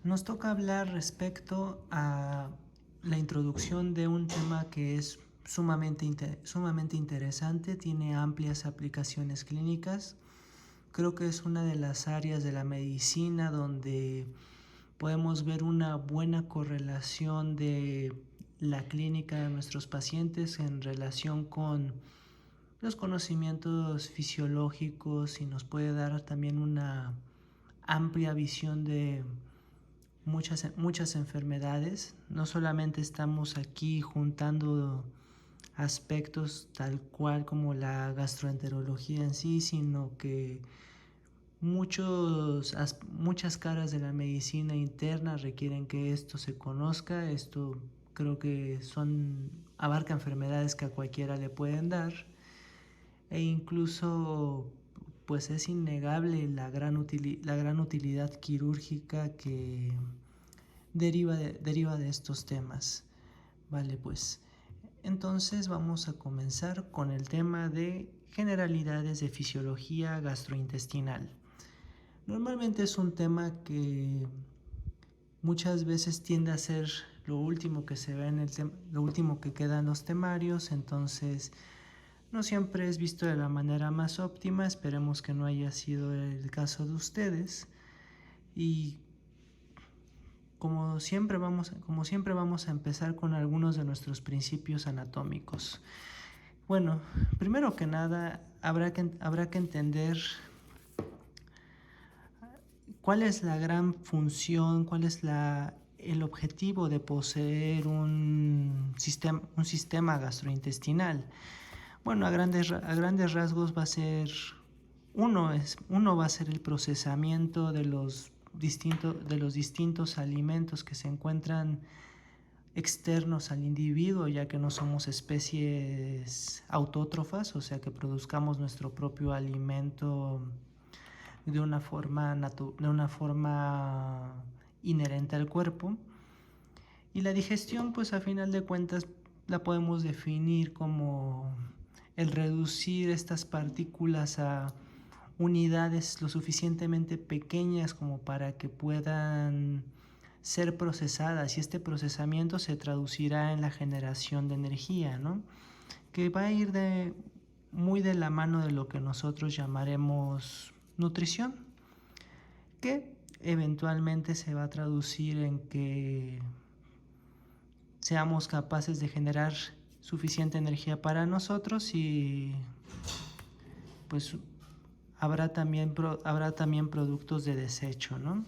Nos toca hablar respecto a la introducción de un tema que es sumamente interesante, tiene amplias aplicaciones clínicas. Creo que es una de las áreas de la medicina donde podemos ver una buena correlación de la clínica de nuestros pacientes en relación con los conocimientos fisiológicos y nos puede dar también una amplia visión de muchas enfermedades. No solamente estamos aquí juntando aspectos tal cual como la gastroenterología en sí, sino que muchas caras de la medicina interna requieren que esto se conozca. Esto creo que abarca enfermedades que a cualquiera le pueden dar, e incluso pues es innegable la gran utilidad quirúrgica que deriva de estos temas. Vale, pues entonces vamos a comenzar con el tema de generalidades de fisiología gastrointestinal. Normalmente es un tema que muchas veces tiende a ser lo último que se ve lo último que queda en los temarios, entonces no siempre es visto de la manera más óptima. Esperemos que no haya sido el caso de ustedes. Y como siempre vamos a empezar con algunos de nuestros principios anatómicos. Bueno, primero que nada habrá que entender cuál es la gran función, cuál es el objetivo de poseer un sistema gastrointestinal. Bueno, a grandes rasgos va a ser uno va a ser el procesamiento de los distintos alimentos que se encuentran externos al individuo, ya que no somos especies autótrofas, o sea que produzcamos nuestro propio alimento de una forma inherente al cuerpo. Y la digestión, pues a final de cuentas, la podemos definir como el reducir estas partículas a unidades lo suficientemente pequeñas como para que puedan ser procesadas, y este procesamiento se traducirá en la generación de energía, ¿no? Que va a ir muy de la mano de lo que nosotros llamaremos nutrición, que eventualmente se va a traducir en que seamos capaces de generar suficiente energía para nosotros, y pues habrá también productos de desecho, ¿no?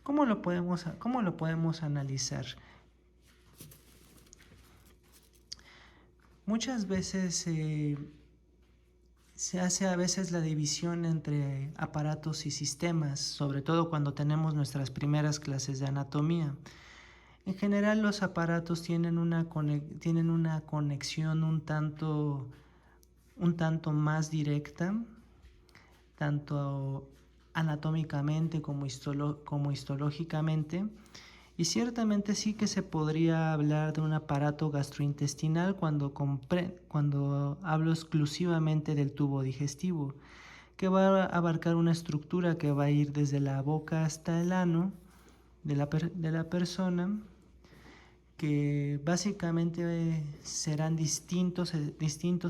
¿Cómo lo podemos analizar? Muchas veces se hace a veces la división entre aparatos y sistemas, sobre todo cuando tenemos nuestras primeras clases de anatomía. En general, los aparatos tienen una conexión un tanto más directa, tanto anatómicamente como histológicamente, y ciertamente sí que se podría hablar de un aparato gastrointestinal cuando hablo exclusivamente del tubo digestivo, que va a abarcar una estructura que va a ir desde la boca hasta el ano de la persona, que básicamente serán distintos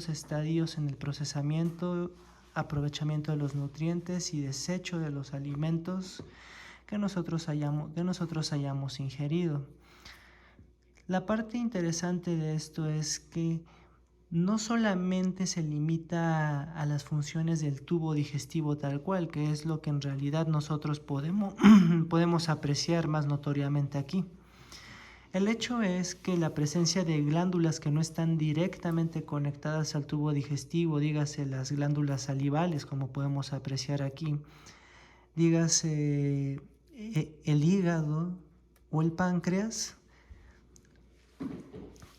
estadios en el procesamiento, aprovechamiento de los nutrientes y desecho de los alimentos que nosotros hayamos ingerido. La parte interesante de esto es que no solamente se limita a las funciones del tubo digestivo tal cual, que es lo que en realidad nosotros podemos apreciar más notoriamente aquí. El hecho es que la presencia de glándulas que no están directamente conectadas al tubo digestivo, dígase las glándulas salivales, como podemos apreciar aquí, dígase el hígado o el páncreas,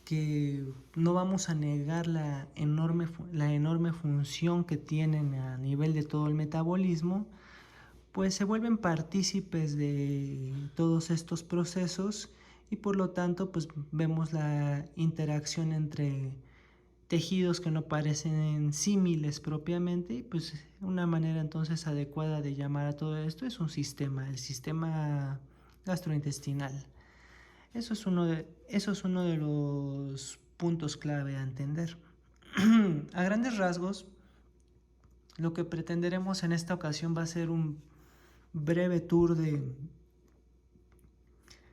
que no vamos a negar la enorme función que tienen a nivel de todo el metabolismo, pues se vuelven partícipes de todos estos procesos, y por lo tanto pues vemos la interacción entre tejidos que no parecen símiles propiamente, y pues una manera entonces adecuada de llamar a todo esto es un sistema, el sistema gastrointestinal. Eso es uno de los puntos clave a entender. A grandes rasgos, lo que pretenderemos en esta ocasión va a ser un breve tour de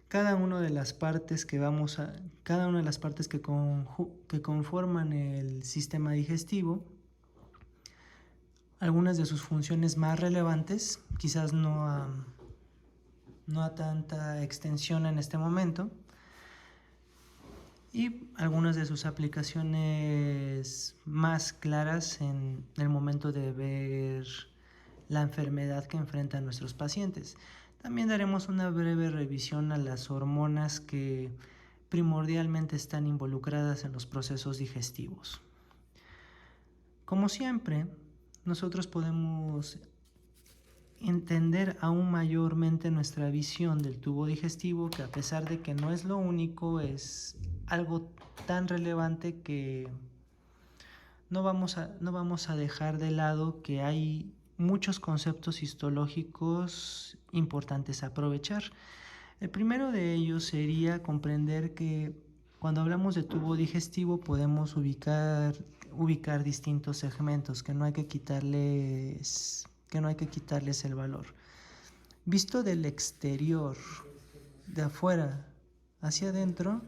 cada una de las partes que conforman el sistema digestivo, algunas de sus funciones más relevantes, quizás no a tanta extensión en este momento, y algunas de sus aplicaciones más claras en el momento de ver la enfermedad que enfrentan nuestros pacientes. También daremos una breve revisión a las hormonas que primordialmente están involucradas en los procesos digestivos. Como siempre, nosotros podemos entender aún mayormente nuestra visión del tubo digestivo, que a pesar de que no es lo único, es algo tan relevante que no vamos a dejar de lado que hay muchos conceptos histológicos importantes a aprovechar. El primero de ellos sería comprender que cuando hablamos de tubo digestivo podemos ubicar distintos segmentos que no hay que quitarles el valor. Visto del exterior, de afuera hacia adentro,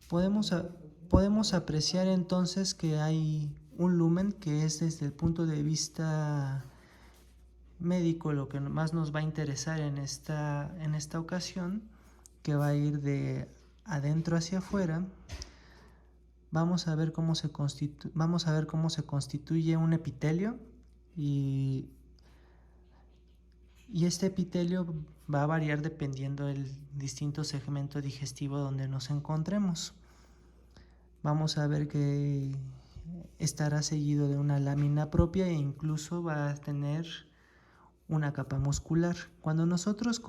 podemos apreciar entonces que hay un lumen que es, desde el punto de vista médico, lo que más nos va a interesar en esta ocasión, que va a ir de adentro hacia afuera. Vamos a ver cómo se constituye un epitelio, y este epitelio va a variar dependiendo del distinto segmento digestivo donde nos encontremos. Vamos a ver que estará seguido de una lámina propia e incluso va a tener una capa muscular. Cuando nosotros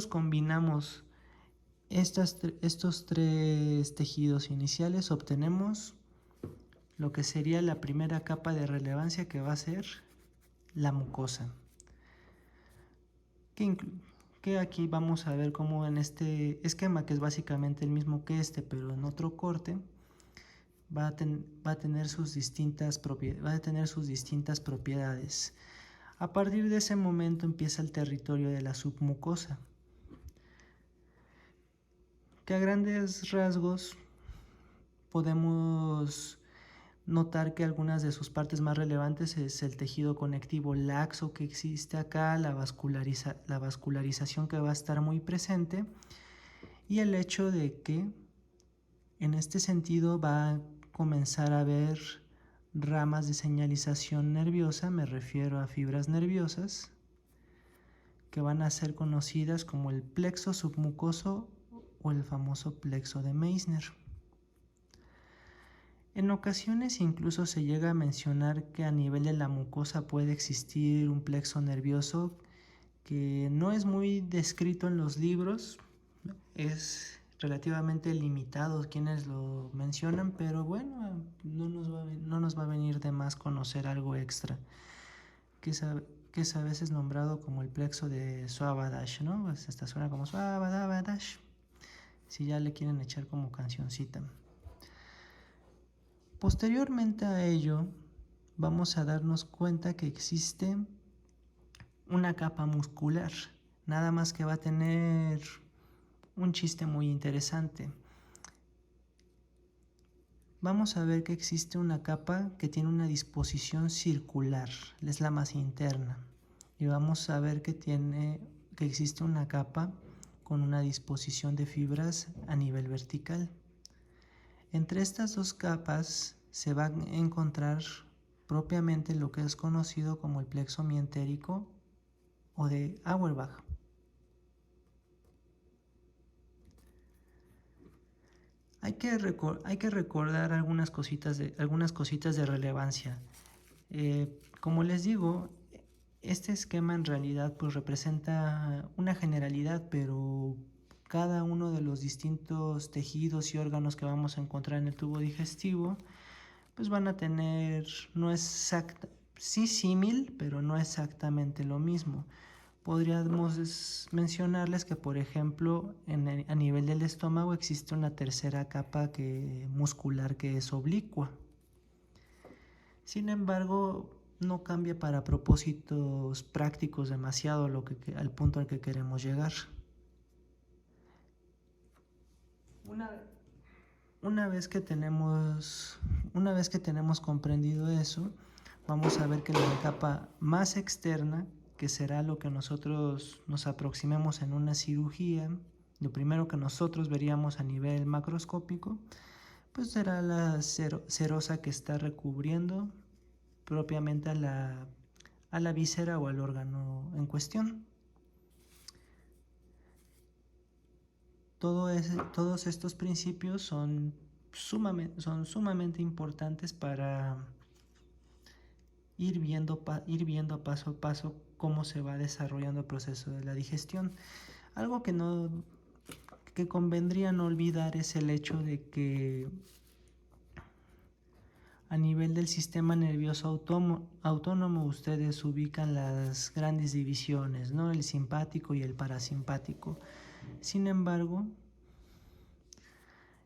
combinamos estos tres tejidos iniciales, obtenemos lo que sería la primera capa de relevancia, que va a ser la mucosa. Que aquí vamos a ver cómo en este esquema, que es básicamente el mismo que pero en otro corte, va a tener sus distintas propiedades. A partir de ese momento empieza el territorio de la submucosa, que a grandes rasgos podemos notar que algunas de sus partes más relevantes es el tejido conectivo laxo que existe acá, la vascularización que va a estar muy presente, y el hecho de que en este sentido va a comenzar a haber ramas de señalización nerviosa, me refiero a fibras nerviosas, que van a ser conocidas como el plexo submucoso o el famoso plexo de Meissner. En ocasiones incluso se llega a mencionar que a nivel de la mucosa puede existir un plexo nervioso que no es muy descrito en los libros, es relativamente limitado quienes lo mencionan, pero bueno, no nos va a venir de más conocer algo extra, que es a veces nombrado como el plexo de Suabadash, ¿no? Pues esta suena como Suabadash, si ya le quieren echar como cancioncita. Posteriormente a ello, vamos a darnos cuenta que existe una capa muscular, nada más que va a tener un chiste muy interesante. Vamos a ver que existe una capa que tiene una disposición circular, es la más interna, y vamos a ver que existe una capa con una disposición de fibras a nivel vertical. Entre estas dos capas se va a encontrar propiamente lo que es conocido como el plexo mientérico o de Auerbach. Hay que recordar algunas cositas de relevancia. Como les digo, este esquema en realidad pues representa una generalidad, pero cada uno de los distintos tejidos y órganos que vamos a encontrar en el tubo digestivo, pues van a tener, no exacta, sí símil, pero no exactamente lo mismo. Podríamos mencionarles que, por ejemplo, a nivel del estómago existe una tercera capa muscular que es oblicua. Sin embargo, no cambia para propósitos prácticos demasiado al punto al que queremos llegar. Una vez que tenemos comprendido eso, vamos a ver que la capa más externa, que será lo que nosotros nos aproximemos en una cirugía, lo primero que nosotros veríamos a nivel macroscópico, pues será la serosa que está recubriendo propiamente a la víscera o al órgano en cuestión. Todos estos principios son sumamente importantes para ir viendo paso a paso cómo se va desarrollando el proceso de la digestión. Algo que convendría no olvidar es el hecho de que a nivel del sistema nervioso autónomo ustedes ubican las grandes divisiones, ¿no? El simpático y el parasimpático. Sin embargo,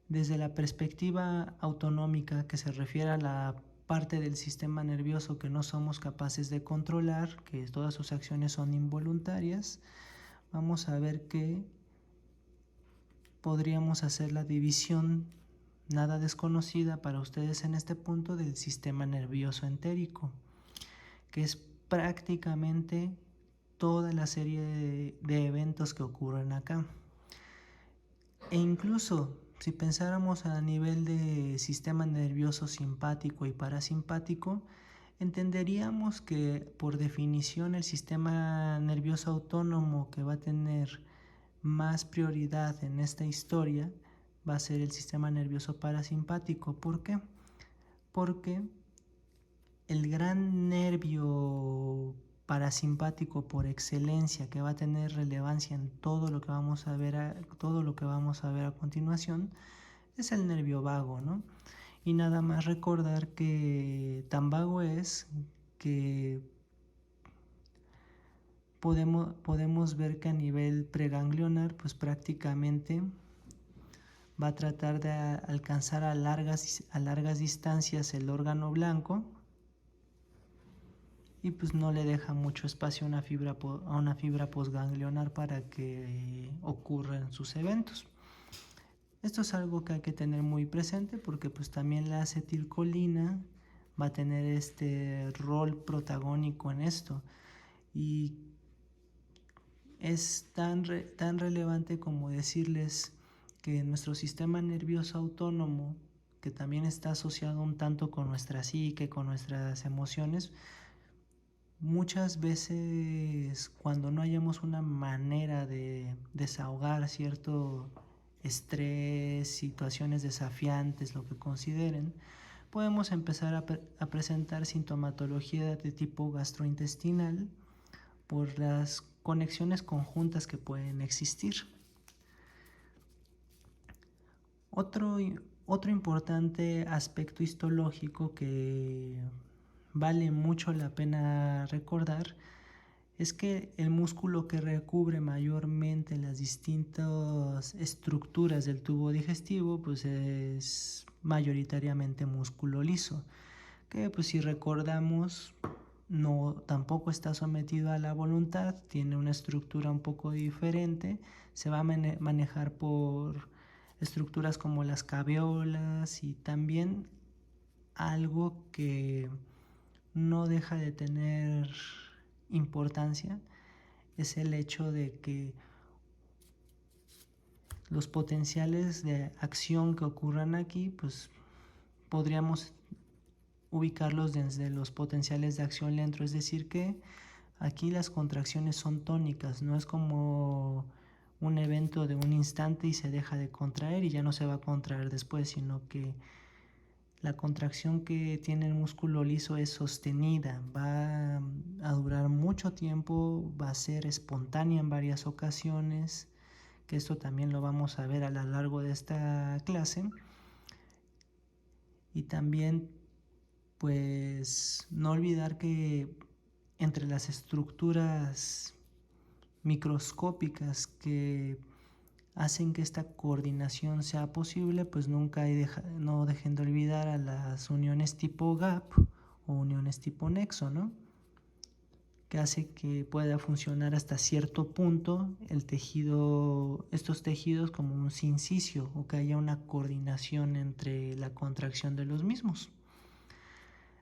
desde la perspectiva autonómica, que se refiere a la parte del sistema nervioso que no somos capaces de controlar, que todas sus acciones son involuntarias, vamos a ver que podríamos hacer la división nada desconocida para ustedes en este punto del sistema nervioso entérico, que es prácticamente toda la serie de eventos que ocurren acá. E incluso si pensáramos a nivel de sistema nervioso simpático y parasimpático, entenderíamos que por definición el sistema nervioso autónomo que va a tener más prioridad en esta historia va a ser el sistema nervioso parasimpático. ¿Por qué? Porque el gran nervio parasimpático por excelencia, que va a tener relevancia en todo lo que vamos a ver a continuación, es el nervio vago, ¿no? Y nada más recordar que tan vago es que podemos ver que a nivel preganglionar, pues prácticamente va a tratar de alcanzar a largas distancias el órgano blanco, y pues no le deja mucho espacio a una fibra postganglionar para que ocurran sus eventos. Esto es algo que hay que tener muy presente, porque pues también la acetilcolina va a tener este rol protagónico en esto, y es tan relevante como decirles que nuestro sistema nervioso autónomo, que también está asociado un tanto con nuestra psique, con nuestras emociones, muchas veces cuando no hayamos una manera de desahogar cierto estrés, situaciones desafiantes, lo que consideren, podemos empezar a presentar sintomatología de tipo gastrointestinal por las conexiones conjuntas que pueden existir. Otro importante aspecto histológico que vale mucho la pena recordar es que el músculo que recubre mayormente las distintas estructuras del tubo digestivo pues es mayoritariamente músculo liso, que pues si recordamos tampoco está sometido a la voluntad, tiene una estructura un poco diferente, se va a manejar por estructuras como las caveolas, y también algo que no deja de tener importancia es el hecho de que los potenciales de acción que ocurran aquí, pues podríamos ubicarlos desde los potenciales de acción lento, es decir que aquí las contracciones son tónicas, no es como un evento de un instante y se deja de contraer y ya no se va a contraer después, sino que la contracción que tiene el músculo liso es sostenida, va a durar mucho tiempo, va a ser espontánea en varias ocasiones, que esto también lo vamos a ver a lo largo de esta clase. Y también, pues, no olvidar que entre las estructuras microscópicas que hacen que esta coordinación sea posible, pues nunca no dejen de olvidar a las uniones tipo gap o uniones tipo nexo, ¿no? Que hace que pueda funcionar hasta cierto punto estos tejidos como un sincicio, o que haya una coordinación entre la contracción de los mismos.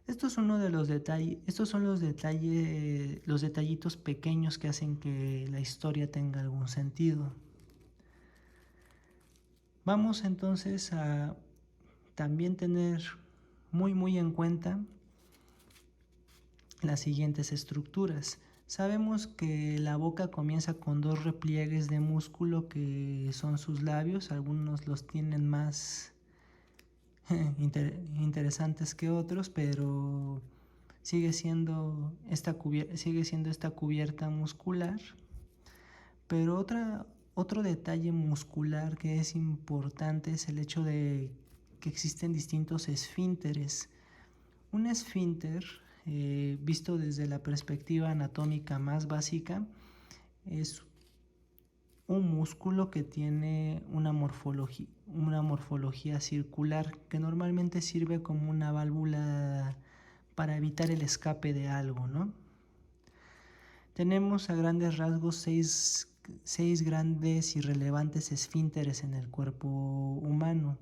Estos son los detallitos pequeños que hacen que la historia tenga algún sentido. Vamos entonces a también tener muy en cuenta las siguientes estructuras. Sabemos que la boca comienza con dos repliegues de músculo que son sus labios. Algunos los tienen más interesantes que otros, pero sigue siendo esta cubierta muscular. Pero otro detalle muscular que es importante es el hecho de que existen distintos esfínteres. Un esfínter, visto desde la perspectiva anatómica más básica, es un músculo que tiene una morfología circular, que normalmente sirve como una válvula para evitar el escape de algo, ¿no? Tenemos a grandes rasgos seis grandes y relevantes esfínteres en el cuerpo humano.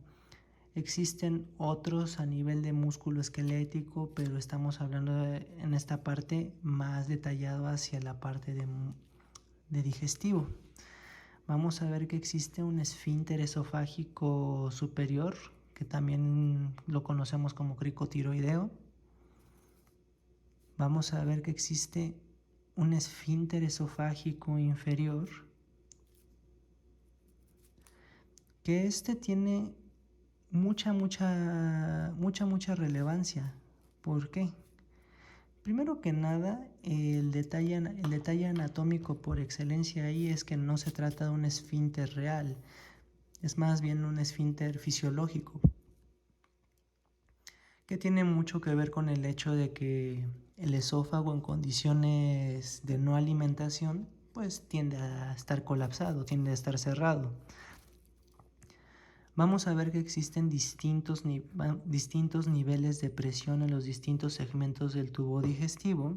Existen otros a nivel de músculo esquelético, pero estamos hablando en esta parte más detallado hacia la parte de digestivo. Vamos a ver que existe un esfínter esofágico superior, que también lo conocemos como cricotiroideo. Vamos a ver que existe un esfínter esofágico inferior, que tiene mucha relevancia. ¿Por qué? Primero que nada, el detalle anatómico por excelencia ahí es que no se trata de un esfínter real, es más bien un esfínter fisiológico, que tiene mucho que ver con el hecho de que el esófago en condiciones de no alimentación pues tiende a estar colapsado, tiende a estar cerrado. Vamos a ver que existen distintos niveles de presión en los distintos segmentos del tubo digestivo,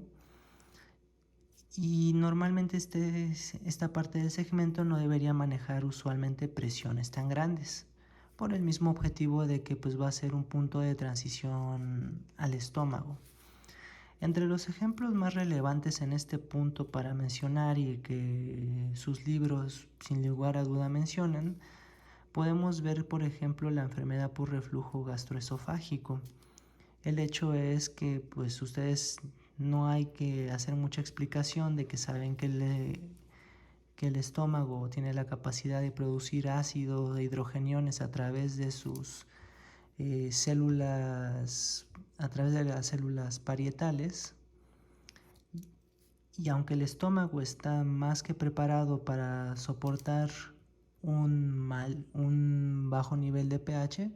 y normalmente esta parte del segmento no debería manejar usualmente presiones tan grandes, por el mismo objetivo de que pues va a ser un punto de transición al estómago. Entre los ejemplos más relevantes en este punto para mencionar, y que sus libros sin lugar a duda mencionan, podemos ver, por ejemplo, la enfermedad por reflujo gastroesofágico. El hecho es que pues ustedes no hay que hacer mucha explicación de que saben que el estómago tiene la capacidad de producir ácido de hidrogeniones a través de sus células, a través de las células parietales. Y aunque el estómago está más que preparado para soportar un bajo nivel de pH,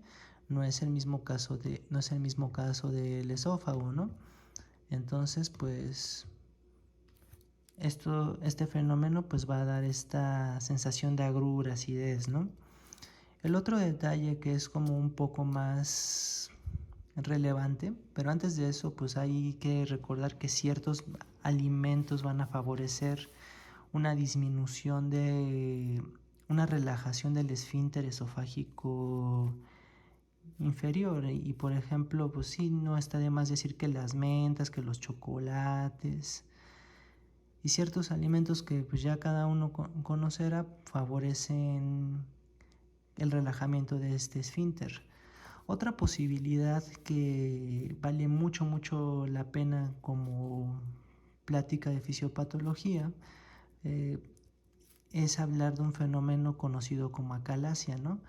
no es el mismo caso del esófago, ¿no? Entonces, pues este fenómeno pues va a dar esta sensación de agrura, acidez, ¿no? El otro detalle que es como un poco más relevante, pero antes de eso pues hay que recordar que ciertos alimentos van a favorecer una disminución una relajación del esfínter esofágico inferior, y por ejemplo pues sí, no está de más decir que las mentas, que los chocolates y ciertos alimentos que pues ya cada uno conocerá favorecen el relajamiento de este esfínter. Otra posibilidad que vale mucho la pena como plática de fisiopatología es hablar de un fenómeno conocido como acalasia, ¿no?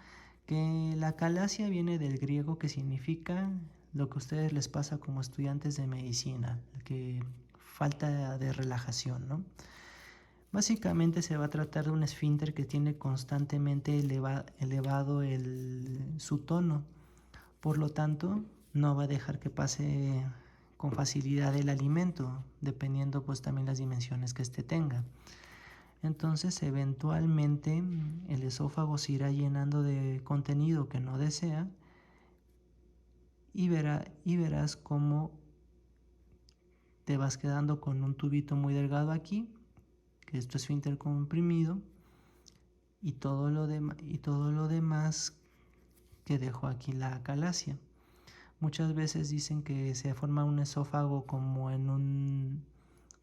Que la acalasia viene del griego, que significa lo que a ustedes les pasa como estudiantes de medicina, que falta de relajación, ¿no? Básicamente se va a tratar de un esfínter que tiene constantemente elevado su tono. Por lo tanto, no va a dejar que pase con facilidad el alimento, dependiendo pues también las dimensiones que éste tenga. Entonces, eventualmente el esófago se irá llenando de contenido que no desea y verás cómo te vas quedando con un tubito muy delgado aquí, que es tu esfínter comprimido, y todo lo demás que dejó aquí la calasia. Muchas veces dicen que se forma un esófago como en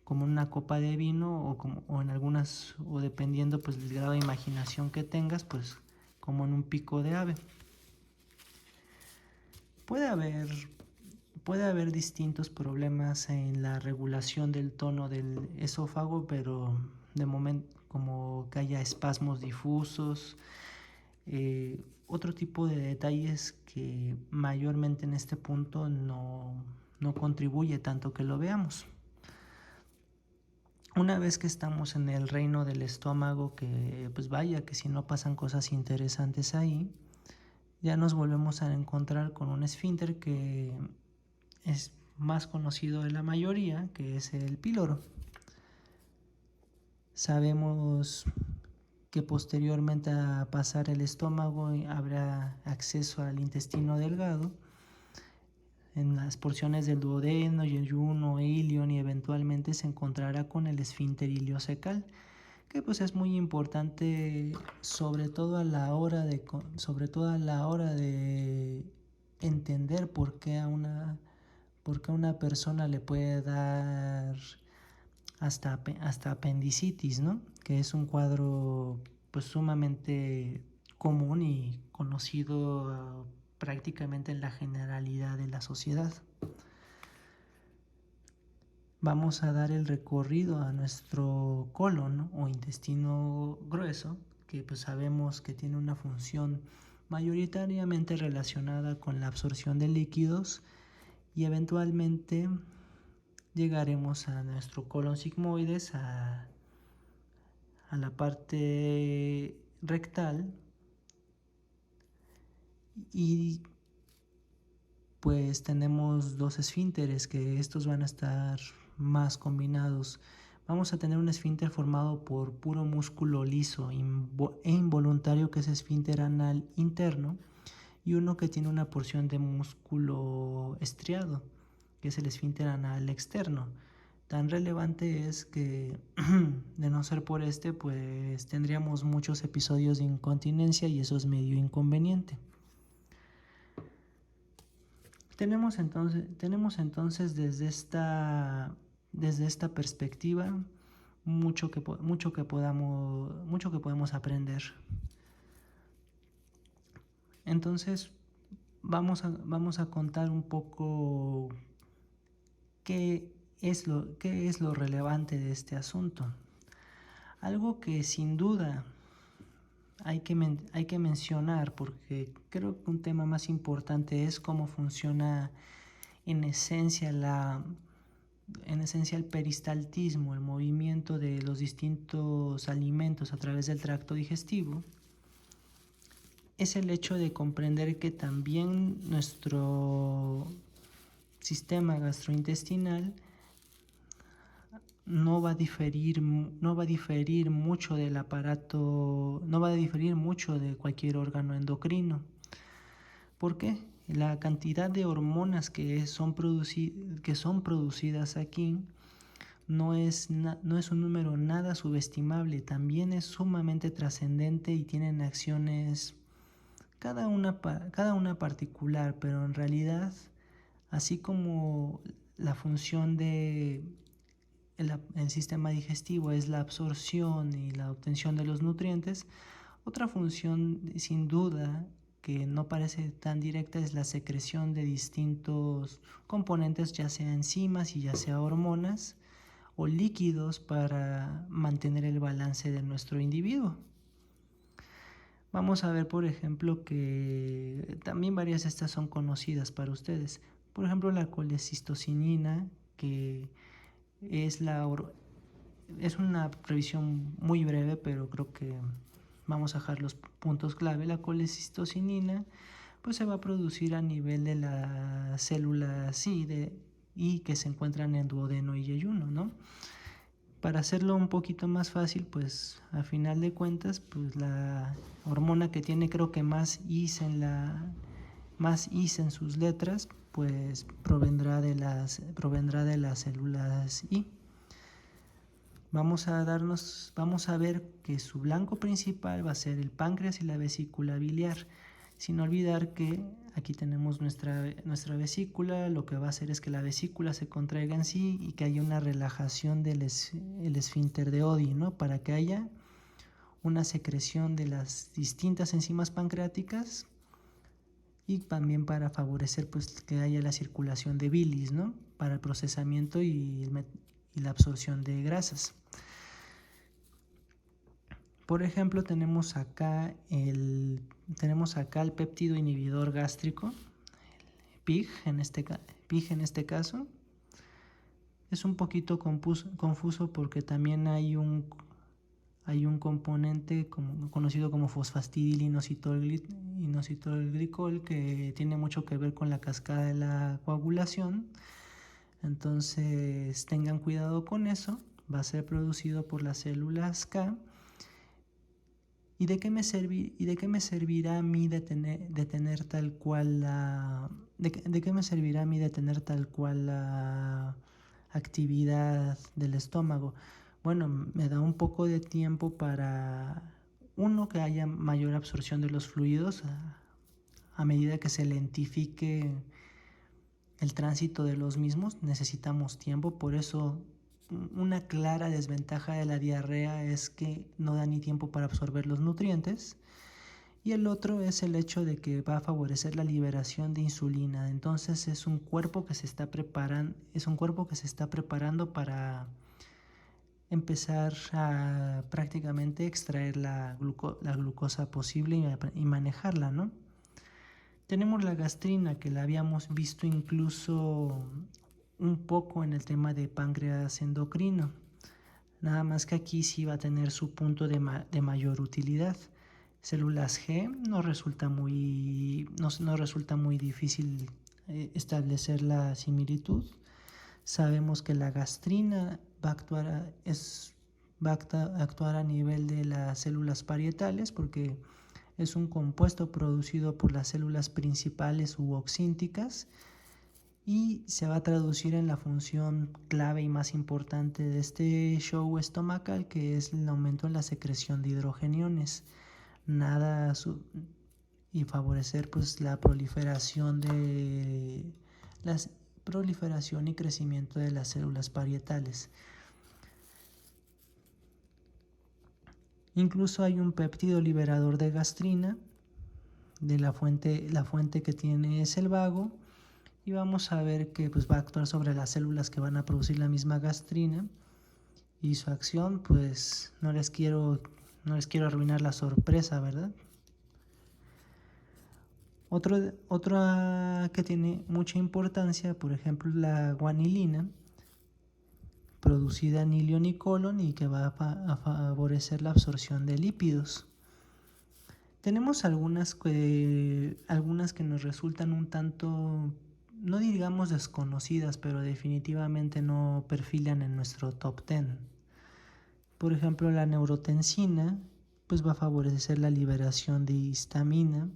una copa de vino o en algunas, o dependiendo pues del grado de imaginación que tengas, pues como en un pico de ave. Puede haber distintos problemas en la regulación del tono del esófago, pero de momento como que haya espasmos difusos, otro tipo de detalles que mayormente en este punto no contribuye tanto que lo veamos. Una vez que estamos en el reino del estómago, que pues vaya que si no pasan cosas interesantes ahí, ya nos volvemos a encontrar con un esfínter que es más conocido de la mayoría, que es el píloro. Sabemos que posteriormente a pasar el estómago habrá acceso al intestino delgado, en las porciones del duodeno, yeyuno, ilion, y eventualmente se encontrará con el esfínter iliocecal, que pues es muy importante sobre todo a la hora de entender por qué a una persona le puede dar hasta apendicitis, ¿no? Que es un cuadro pues sumamente común y conocido prácticamente en la generalidad de la sociedad. Vamos a dar el recorrido a nuestro colon, ¿no? O intestino grueso, que pues sabemos que tiene una función mayoritariamente relacionada con la absorción de líquidos, y eventualmente llegaremos a nuestro colon sigmoides, a la parte rectal, y pues tenemos dos esfínteres, que estos van a estar más combinados. Vamos a tener un esfínter formado por puro músculo liso e involuntario, que es esfínter anal interno, y uno que tiene una porción de músculo estriado, que es el esfínter anal externo. Tan relevante es que de no ser por pues tendríamos muchos episodios de incontinencia, y eso es medio inconveniente. Tenemos entonces desde esta perspectiva mucho que podemos aprender. Entonces vamos a contar un poco qué es lo relevante de este asunto. Algo que sin duda hay que mencionar, porque creo que un tema más importante es cómo funciona en esencia el peristaltismo, el movimiento de los distintos alimentos a través del tracto digestivo. Es el hecho de comprender que también nuestro sistema gastrointestinal no va a diferir mucho del aparato, no va a diferir mucho de cualquier órgano endocrino. ¿Por qué? La cantidad de hormonas que son producidas aquí no es un número nada subestimable, también es sumamente trascendente, y tienen acciones cada una particular, pero en realidad, así como la función de el sistema digestivo es la absorción y la obtención de los nutrientes, otra función sin duda que no parece tan directa es la secreción de distintos componentes, ya sea enzimas y ya sea hormonas o líquidos, para mantener el balance de nuestro individuo. Vamos a ver, por ejemplo, que también varias de estas son conocidas para ustedes. Por ejemplo, la colecistocinina, que es es una revisión muy breve, pero creo que vamos a dejar los puntos clave. La colecistocinina pues se va a producir a nivel de las células y que se encuentran en duodeno y yeyuno, ¿no? Para hacerlo un poquito más fácil, pues a final de cuentas, pues la hormona que tiene creo que más I's en sus letras, pues provendrá de las células I. Vamos a ver que su blanco principal va a ser el páncreas y la vesícula biliar, sin olvidar que aquí tenemos nuestra vesícula. Lo que va a hacer es que la vesícula se contraiga en sí y que haya una relajación del el esfínter de Oddi, ¿no? Para que haya una secreción de las distintas enzimas pancreáticas y también para favorecer pues que haya la circulación de bilis, ¿no? Para el procesamiento y la absorción de grasas. Por ejemplo, tenemos acá el péptido inhibidor gástrico, PIG en este caso. Es un poquito confuso porque también hay un componente conocido como fosfatidilinositolglicol que tiene mucho que ver con la cascada de la coagulación. Entonces tengan cuidado con eso. Va a ser producido por las células K. ¿Y de qué me servirá a mí detener tal cual la actividad del estómago? Bueno, me da un poco de tiempo para que haya mayor absorción de los fluidos a medida que se lentifique el tránsito de los mismos. Necesitamos tiempo, por eso una clara desventaja de la diarrea es que no da ni tiempo para absorber los nutrientes, y el otro es el hecho de que va a favorecer la liberación de insulina. Entonces es un cuerpo que se está preparando para empezar a prácticamente extraer la glucosa posible y manejarla, ¿no? Tenemos la gastrina, que la habíamos visto incluso un poco en el tema de páncreas endocrino. Nada más que aquí sí va a tener su punto de mayor utilidad. Células G no resulta muy difícil establecer la similitud. Sabemos que la gastrina va a actuar a nivel de las células parietales porque es un compuesto producido por las células principales u oxínticas y se va a traducir en la función clave y más importante de este show estomacal, que es el aumento en la secreción de hidrogeniones y favorecer pues la proliferación y crecimiento de las células parietales. Incluso hay un péptido liberador de gastrina, la fuente que tiene es el vago, y vamos a ver que pues va a actuar sobre las células que van a producir la misma gastrina, y su acción pues no les quiero arruinar la sorpresa, ¿verdad? Otra que tiene mucha importancia, por ejemplo, la guanilina, producida en ilion y colon y que va a favorecer la absorción de lípidos. Tenemos algunas que nos resultan un tanto, no digamos desconocidas, pero definitivamente no perfilan en nuestro top 10. Por ejemplo, la neurotensina pues va a favorecer la liberación de histamina,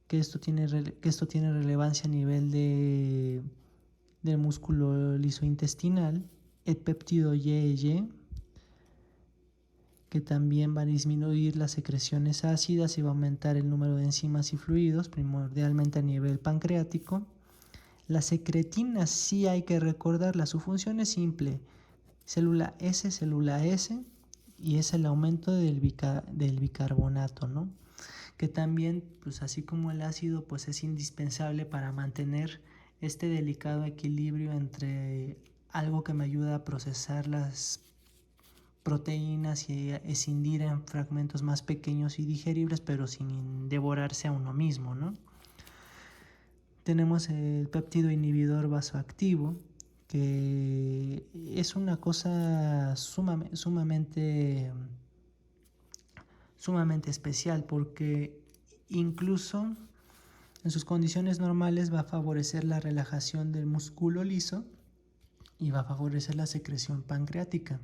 que esto tiene relevancia a nivel del músculo lisointestinal. El péptido YY, que también va a disminuir las secreciones ácidas y va a aumentar el número de enzimas y fluidos, primordialmente a nivel pancreático. La secretina sí hay que recordarla, su función es simple, célula S, y es el aumento del bicarbonato, ¿no? Que también, pues así como el ácido, pues es indispensable para mantener este delicado equilibrio entre algo que me ayuda a procesar las proteínas y escindir en fragmentos más pequeños y digeribles, pero sin devorarse a uno mismo, ¿no? Tenemos el péptido inhibidor vasoactivo, que es una cosa sumamente especial, porque incluso en sus condiciones normales va a favorecer la relajación del músculo liso y va a favorecer la secreción pancreática.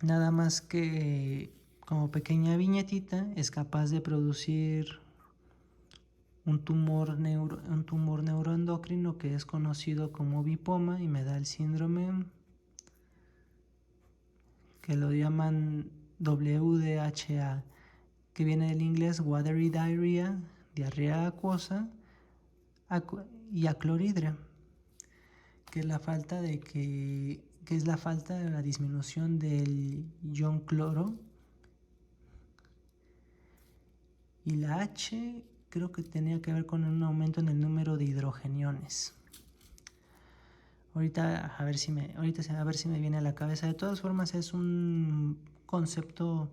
Nada más que como pequeña viñetita es capaz de producir un tumor neuroendocrino que es conocido como bipoma y me da el síndrome que lo llaman WDHA, que viene del inglés watery diarrhea, diarrea acuosa y acloridria, que es la falta de la disminución del ion cloro. Y la H creo que tenía que ver con un aumento en el número de hidrogeniones. Ahorita a ver si me viene a la cabeza. De todas formas es un concepto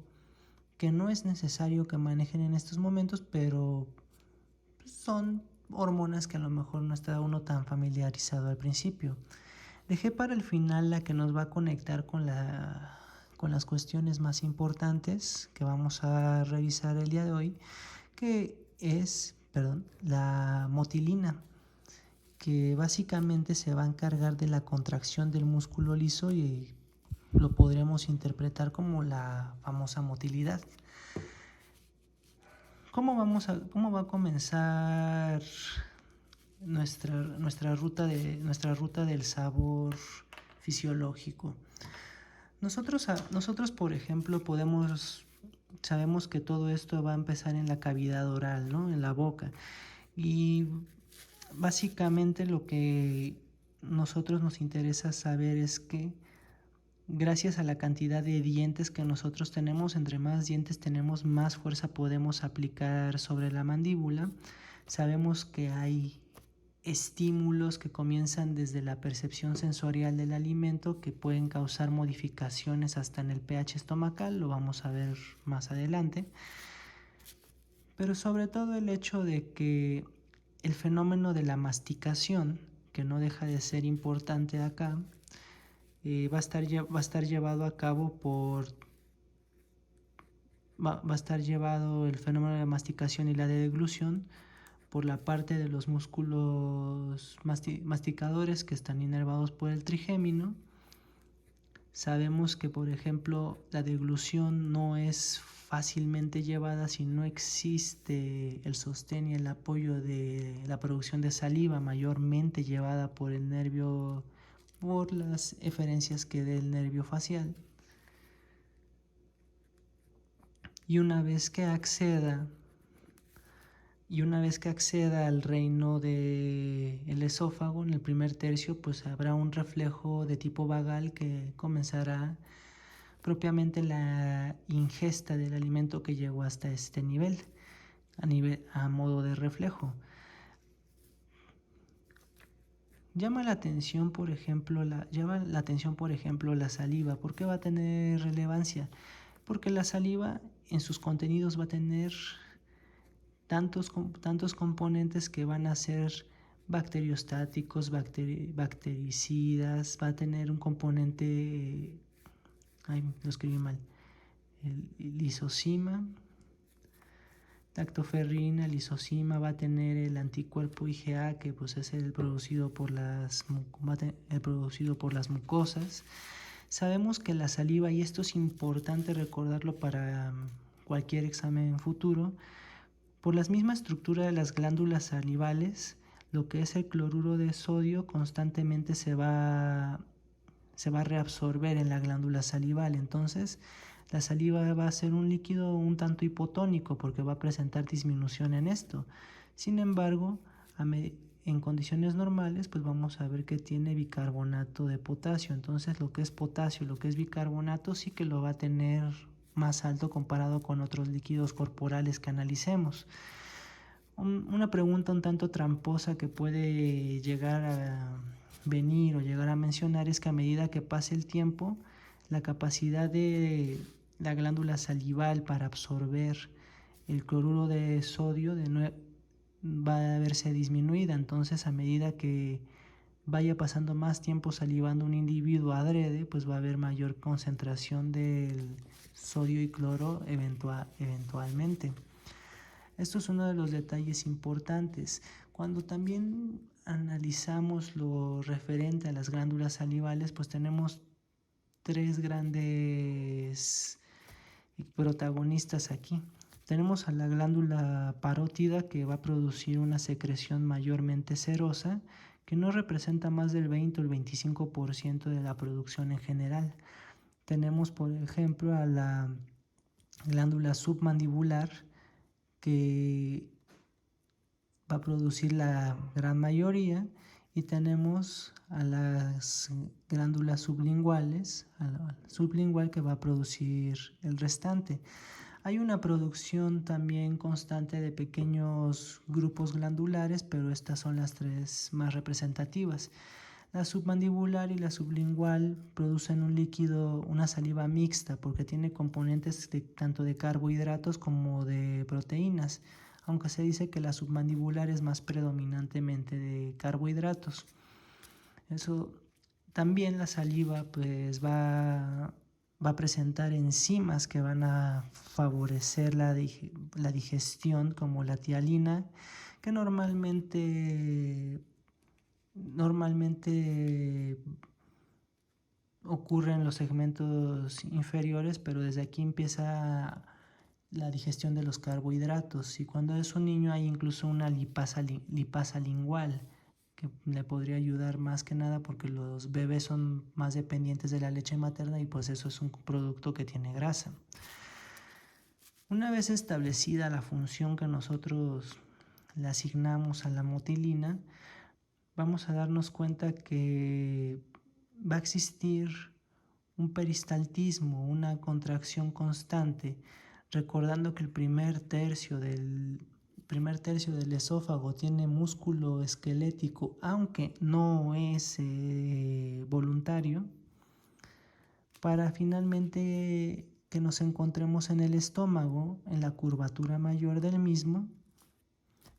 que no es necesario que manejen en estos momentos, pero son hormonas que a lo mejor no está uno tan familiarizado al principio. Dejé para el final la que nos va a conectar con las cuestiones más importantes que vamos a revisar el día de hoy, que es, la motilina, que básicamente se va a encargar de la contracción del músculo liso y lo podremos interpretar como la famosa motilidad. ¿Cómo va a comenzar nuestra ruta del sabor fisiológico? Nosotros, por ejemplo, sabemos que todo esto va a empezar en la cavidad oral, ¿no? En la boca. Y básicamente lo que nosotros nos interesa saber es que gracias a la cantidad de dientes que nosotros tenemos, entre más dientes tenemos, más fuerza podemos aplicar sobre la mandíbula. Sabemos que hay estímulos que comienzan desde la percepción sensorial del alimento que pueden causar modificaciones hasta en el pH estomacal, lo vamos a ver más adelante. Pero sobre todo el hecho de que el fenómeno de la masticación, que no deja de ser importante acá, va a estar llevado a cabo va a estar llevado el fenómeno de la masticación y la deglución por la parte de los músculos masticadores que están inervados por el trigémino. Sabemos que, por ejemplo, la deglución no es fácilmente llevada si no existe el sostén y el apoyo de la producción de saliva, mayormente llevada por el nervio, por las eferencias que dé el nervio facial. Y una vez que acceda al reino del esófago, en el primer tercio, pues habrá un reflejo de tipo vagal que comenzará propiamente la ingesta del alimento que llegó hasta este nivel, a modo de reflejo. Llama la atención, por ejemplo, la saliva. ¿Por qué va a tener relevancia? Porque la saliva en sus contenidos va a tener tantos componentes que van a ser bacteriostáticos, bactericidas, va a tener un componente, lo escribí mal, el lisocima, lactoferrina, lisocima, va a tener el anticuerpo IgA, que pues es el producido por las mucosas. Sabemos que la saliva, y esto es importante recordarlo para cualquier examen futuro, por la misma estructura de las glándulas salivales, lo que es el cloruro de sodio constantemente se va a reabsorber en la glándula salival. Entonces, la saliva va a ser un líquido un tanto hipotónico porque va a presentar disminución en esto. Sin embargo, en condiciones normales, pues vamos a ver que tiene bicarbonato de potasio. Entonces, lo que es potasio, lo que es bicarbonato, sí que lo va a tener más alto comparado con otros líquidos corporales que analicemos. Una pregunta un tanto tramposa que puede llegar a venir o llegar a mencionar es que a medida que pase el tiempo, la capacidad de la glándula salival para absorber el cloruro de sodio va a verse disminuida. Entonces, a medida que vaya pasando más tiempo salivando un individuo adrede, pues va a haber mayor concentración del sodio y cloro eventualmente. Esto es uno de los detalles importantes. Cuando también analizamos lo referente a las glándulas salivales, pues tenemos tres grandes protagonistas aquí. Tenemos a la glándula parótida, que va a producir una secreción mayormente serosa, que no representa más del 20 o el 25% de la producción en general. Tenemos, por ejemplo, a la glándula submandibular, que va a producir la gran mayoría, y tenemos a las glándulas sublinguales, a la sublingual, que va a producir el restante. Hay una producción también constante de pequeños grupos glandulares, pero estas son las tres más representativas. La submandibular y la sublingual producen un líquido, una saliva mixta, porque tiene componentes tanto de carbohidratos como de proteínas, aunque se dice que la submandibular es más predominantemente de carbohidratos. Eso también, la saliva pues va a presentar enzimas que van a favorecer la digestión, como la tialina, que normalmente ocurre en los segmentos inferiores, pero desde aquí empieza la digestión de los carbohidratos, y cuando es un niño hay incluso una lipasa lingual, que le podría ayudar más que nada porque los bebés son más dependientes de la leche materna, y pues eso es un producto que tiene grasa. Una vez establecida la función que nosotros le asignamos a la motilina, vamos a darnos cuenta que va a existir un peristaltismo, una contracción constante, recordando que el primer tercio del esófago tiene músculo esquelético, aunque no es voluntario, para finalmente que nos encontremos en el estómago, en la curvatura mayor del mismo,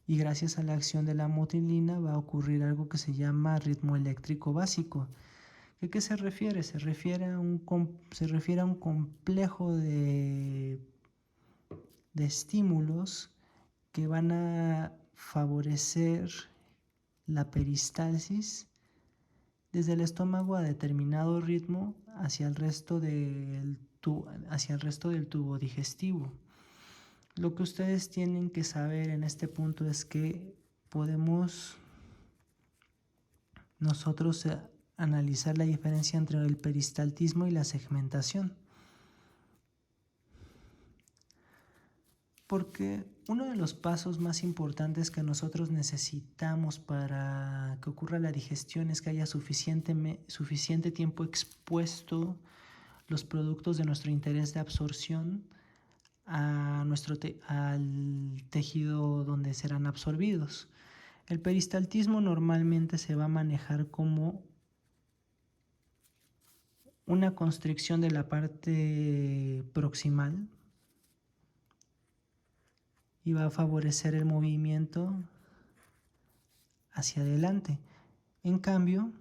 y gracias a la acción de la motilina va a ocurrir algo que se llama ritmo eléctrico básico. ¿De qué se refiere? Se refiere a un complejo de estímulos que van a favorecer la peristalsis desde el estómago a determinado ritmo hacia el resto del tubo digestivo. Lo que ustedes tienen que saber en este punto es que podemos nosotros analizar la diferencia entre el peristaltismo y la segmentación. Porque uno de los pasos más importantes que nosotros necesitamos para que ocurra la digestión es que haya suficiente tiempo expuesto los productos de nuestro interés de absorción al tejido donde serán absorbidos. El peristaltismo normalmente se va a manejar como una constricción de la parte proximal y va a favorecer el movimiento hacia adelante. En cambio,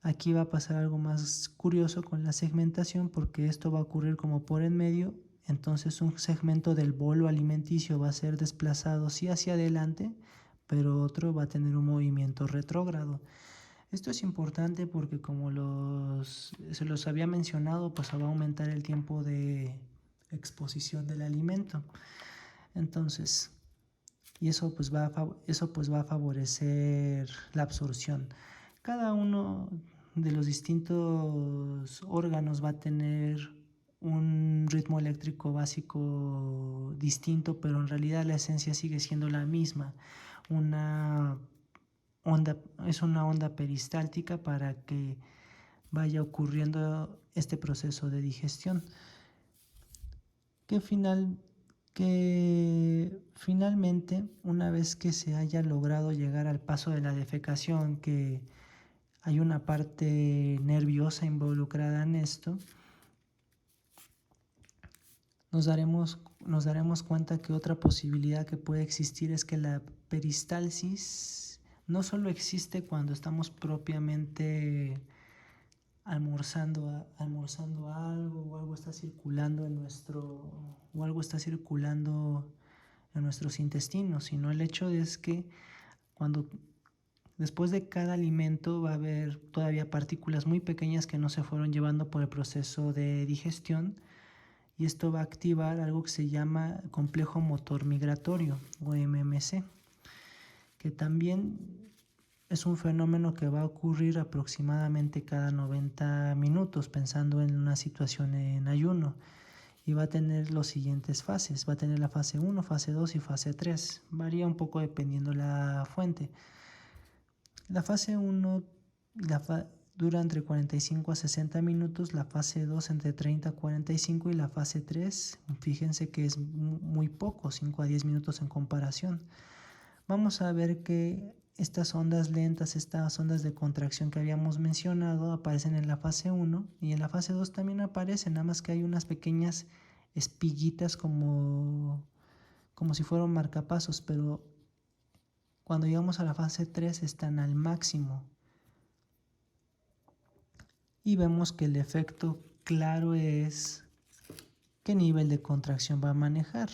aquí va a pasar algo más curioso con la segmentación, porque esto va a ocurrir como por en medio. Entonces un segmento del bolo alimenticio va a ser desplazado sí hacia adelante, pero otro va a tener un movimiento retrógrado. Esto es importante porque, como se los había mencionado, pues va a aumentar el tiempo de exposición del alimento. Entonces, y eso pues va a favorecer la absorción. Cada uno de los distintos órganos va a tener un ritmo eléctrico básico distinto, pero en realidad la esencia sigue siendo la misma. Es una onda peristáltica para que vaya ocurriendo este proceso de digestión, que finalmente, una vez que se haya logrado llegar al paso de la defecación, que hay una parte nerviosa involucrada en esto, nos daremos cuenta que otra posibilidad que puede existir es que la peristalsis no solo existe cuando estamos propiamente almorzando algo o algo está circulando en nuestros intestinos, sino el hecho es que cuando después de cada alimento va a haber todavía partículas muy pequeñas que no se fueron llevando por el proceso de digestión, y esto va a activar algo que se llama complejo motor migratorio o MMC, que también es un fenómeno que va a ocurrir aproximadamente cada 90 minutos, pensando en una situación en ayuno, y va a tener las siguientes fases. Va a tener la fase 1, fase 2 y fase 3. Varía un poco dependiendo la fuente. La fase 1 dura entre 45 a 60 minutos, la fase 2 entre 30 a 45 y la fase 3, fíjense que es muy poco, 5 a 10 minutos en comparación. Vamos a ver que estas ondas lentas, estas ondas de contracción que habíamos mencionado, aparecen en la fase 1 y en la fase 2 también aparecen, nada más que hay unas pequeñas espiguitas como si fueran marcapasos, pero cuando llegamos a la fase 3 están al máximo. Y vemos que el efecto claro es qué nivel de contracción va a manejar.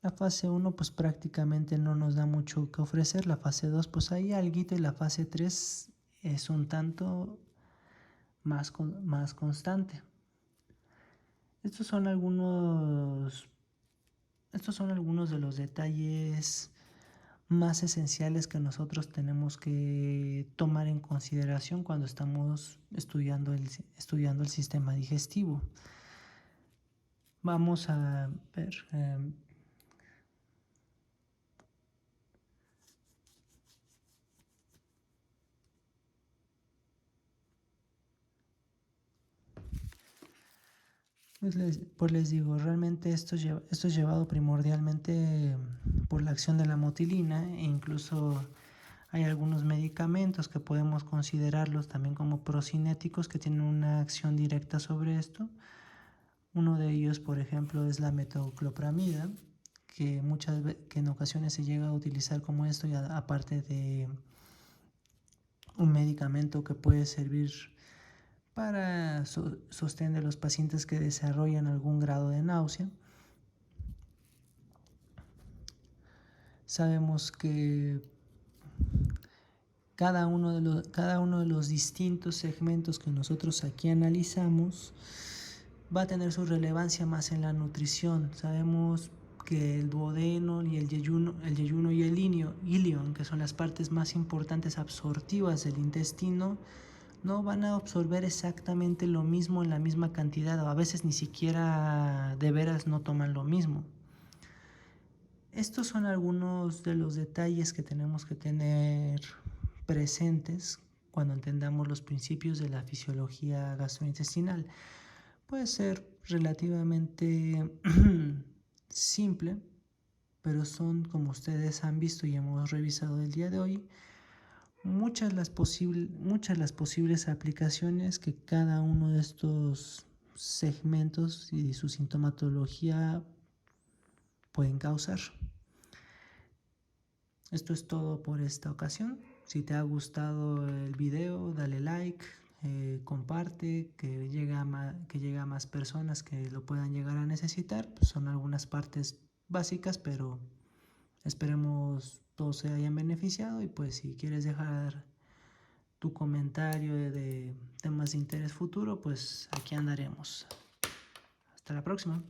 La fase 1 pues prácticamente no nos da mucho que ofrecer, la fase 2 pues hay alguito y la fase 3 es un tanto más constante. Estos son algunos de los detalles más esenciales que nosotros tenemos que tomar en consideración cuando estamos estudiando el sistema digestivo. Vamos a ver. Pues les digo, realmente esto es llevado primordialmente por la acción de la motilina, e incluso hay algunos medicamentos que podemos considerarlos también como procinéticos que tienen una acción directa sobre esto. Uno de ellos, por ejemplo, es la metoclopramida, que en ocasiones se llega a utilizar como esto, y aparte de un medicamento que puede servir para sostén de los pacientes que desarrollan algún grado de náusea. Sabemos que cada uno de los distintos segmentos que nosotros aquí analizamos va a tener su relevancia más en la nutrición. Sabemos que el duodeno y el yeyuno y el ilion, que son las partes más importantes absortivas del intestino, no van a absorber exactamente lo mismo en la misma cantidad, o a veces ni siquiera de veras no toman lo mismo. Estos son algunos de los detalles que tenemos que tener presentes cuando entendamos los principios de la fisiología gastrointestinal. Puede ser relativamente simple, pero son, como ustedes han visto y hemos revisado el día de hoy, muchas las posibles aplicaciones que cada uno de estos segmentos y su sintomatología pueden causar. Esto es todo por esta ocasión. Si te ha gustado el video, dale like, comparte, que llegue a más personas que lo puedan llegar a necesitar. Pues son algunas partes básicas, pero esperemos todos se hayan beneficiado. Y pues si quieres dejar tu comentario de temas de interés futuro, pues aquí andaremos. Hasta la próxima.